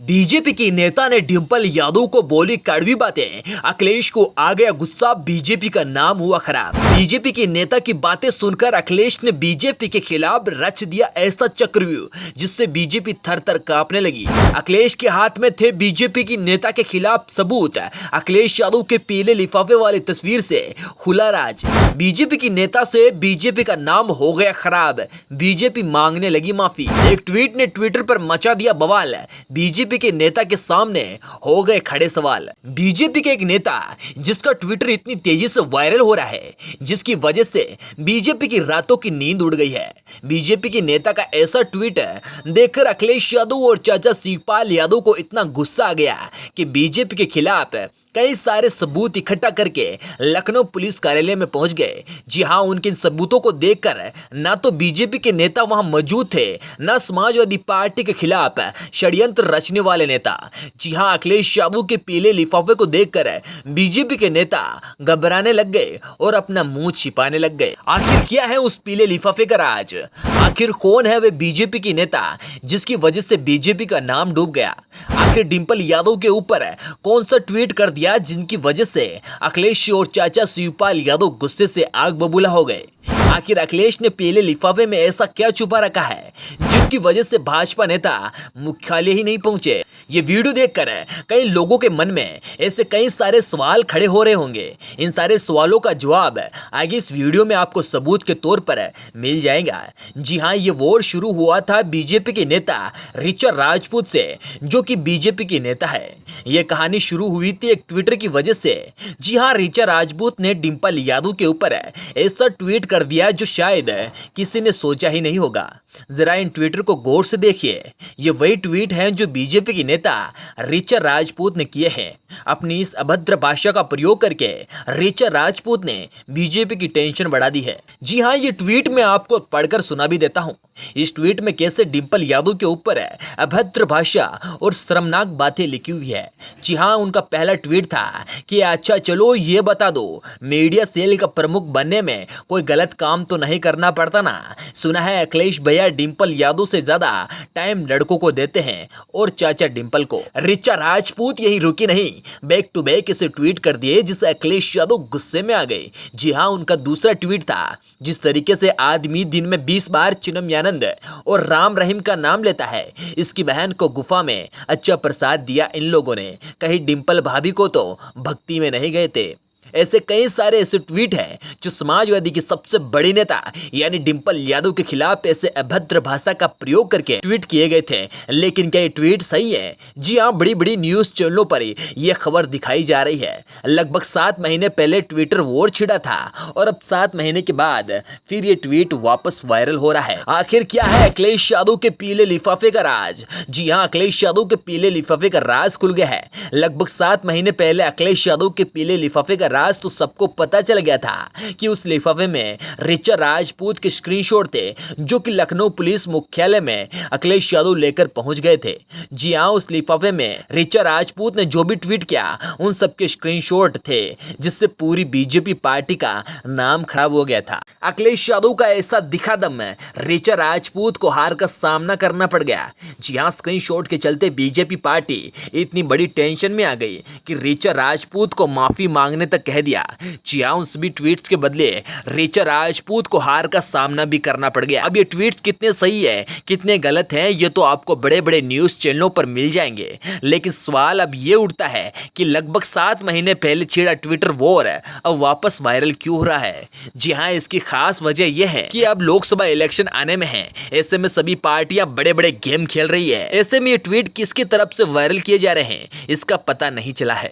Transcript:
BJP की नेता ने डिंपल यादव को बोली कड़वी बातें, अखिलेश को आ गया गुस्सा, बीजेपी का नाम हुआ खराब। बीजेपी की नेता की बातें सुनकर अखिलेश ने बीजेपी के खिलाफ रच दिया ऐसा चक्रव्यूह जिससे बीजेपी थर थर कांपने लगी। अखिलेश के हाथ में थे बीजेपी की नेता के खिलाफ सबूत। अखिलेश यादव के पीले लिफाफे वाली तस्वीर से खुला राज। बीजेपी की नेता से बीजेपी का नाम हो गया खराब, बीजेपी मांगने लगी माफी। एक ट्वीट ने ट्विटर पर मचा दिया बवाल। बीजेपी के नेता के सामने हो गए खड़े सवाल। बीजेपी के एक नेता जिसका ट्विटर इतनी तेजी से वायरल हो रहा है जिसकी वजह से बीजेपी की रातों की नींद उड़ गई है। बीजेपी की नेता का ऐसा ट्वीट देखकर अखिलेश यादव और चाचा शिवपाल यादव को इतना गुस्सा आ गया कि बीजेपी के खिलाफ कई सारे सबूत इकट्ठा करके लखनऊ पुलिस कार्यालय में पहुंच गए। जी हां, उनके सबूतों को देखकर ना तो बीजेपी के नेता वहां मौजूद थे, ना समाजवादी पार्टी के खिलाफ षड्यंत्र रचने वाले नेता। जी हां, अखिलेश यादव के पीले लिफाफे को देखकर बीजेपी के नेता घबराने लग गए और अपना मुंह छिपाने लग गए। आखिर क्या है उस पीले लिफाफे का राज? आखिर कौन है वे बीजेपी की नेता जिसकी वजह से बीजेपी का नाम डूब गया? आखिर डिंपल यादव के ऊपर कौन सा ट्वीट कर दिया जिनकी वजह से अखिलेश और चाचा शिवपाल यादव गुस्से से आग बबूला हो गए? आखिर अखिलेश ने पीले लिफाफे में ऐसा क्या छुपा रखा है जिनकी वजह से भाजपा नेता मुख्यालय ही नहीं पहुंचे? ये वीडियो देखकर कई लोगों के मन में ऐसे कई सारे सवाल खड़े हो रहे होंगे। इन सारे सवालों का जवाब आगे इस वीडियो में आपको सबूत के तौर पर मिल जाएगा। जी हाँ, ये वॉर शुरू हुआ था बीजेपी के नेता ऋचा राजपूत से, जो कि बीजेपी की नेता है। यह कहानी शुरू हुई थी एक ट्विटर की वजह से। जी हाँ, ऋचा राजपूत ने डिंपल यादव के ऊपर ऐसा ट्वीट कर दिया जो शायद किसी ने सोचा ही नहीं होगा। जरा इन ट्विटर को गौर से देखिए। ये वही ट्वीट हैं जो बीजेपी की नेता ऋचा राजपूत ने किए हैं। अपनी इस अभद्र भाषा का प्रयोग करके ऋचा राजपूत ने बीजेपी की टेंशन बढ़ा दी है। जी हाँ, ये ट्वीट मैं आपको पढ़कर सुना भी देता हूँ। इस ट्वीट में कैसे डिंपल यादव के ऊपर अभद्र भाषा और शर्मनाक बातें लिखी हुई है। जी हाँ, उनका पहला ट्वीट था कि अच्छा चलो ये बता दो, मीडिया सेल का प्रमुख बनने में कोई गलत काम तो नहीं करना पड़ता ना? सुना है अखिलेश भैया डिंपल यादव से ज्यादा टाइम लड़कों को देते हैं और चाचा डिंपल को। ऋचा राजपूत यही रुकी नहीं, बैक टू बैक इसे ट्वीट कर दिए जिससे अखिलेश यादव गुस्से में आ गए। जी हाँ, उनका दूसरा ट्वीट था जिस तरीके से आदमी दिन में 20 बार चिन्मयानंद और राम रहीम का नाम लेता है, इसकी बहन को गुफा में अच्छा प्रसाद दिया इन लोगों ने। कहीं डिंपल भाभी को तो भक्ति में नहीं गए थे। ऐसे कई सारे ऐसे ट्वीट हैं जो समाजवादी की सबसे बड़ी नेता यानी डिंपल यादव के खिलाफ ऐसे अभद्र भाषा का प्रयोग करके ट्वीट किए गए थे। लेकिन क्या ये ट्वीट सही है? जी हाँ, बड़ी बड़ी न्यूज चैनलों पर यह खबर दिखाई जा रही है। लगभग 7 महीने पहले ट्विटर वॉर छिड़ा था और अब 7 महीने के बाद फिर ये ट्वीट वापस वायरल हो रहा है। आखिर क्या है अखिलेश यादव के पीले लिफाफे का राज? जी हाँ, अखिलेश यादव के पीले लिफाफे का राज खुल गया है। लगभग 7 महीने पहले अखिलेश यादव के पीले लिफाफे का राज तो सबको पता चल गया था कि उस लिफाफे में ऋचा राजपूत के स्क्रीनशॉट थे जो कि लखनऊ पुलिस मुख्यालय में अखिलेश यादव लेकर पहुंच गए थे। जी हां, उस लिफाफे में ऋचा राजपूत ने जो भी ट्वीट किया उन सबके स्क्रीनशॉट थे जिससे पूरी बीजेपी पार्टी का नाम खराब हो गया था। अखिलेश यादव का ऐसा दिखादम ऋचा राजपूत को हार का सामना करना पड़ गया। जी हां, स्क्रीनशॉट के चलते बीजेपी पार्टी इतनी बड़ी टेंशन में आ गई कि ऋचा राजपूत को माफी मांगने तक कह दिया। जी हां, उस भी ट्वीट्स के बदले ऋचा राजपूत को हार का सामना भी करना पड़ गया। अब ये ट्वीट्स कितने सही है कितने गलत हैं ये तो आपको बड़े बड़े न्यूज चैनलों पर मिल जाएंगे। लेकिन सवाल अब ये उठता है कि लगभग 7 महीने पहले छिड़ा ट्विटर वॉर अब वापस वायरल क्यों हो रहा है? जी हाँ, इसकी खास वजह यह है कि अब लोकसभा इलेक्शन आने में है। ऐसे में सभी पार्टियां बड़े बड़े गेम खेल रही है। ऐसे में ये ट्वीट किसकी तरफ से वायरल किए जा रहे हैं इसका पता नहीं चला है।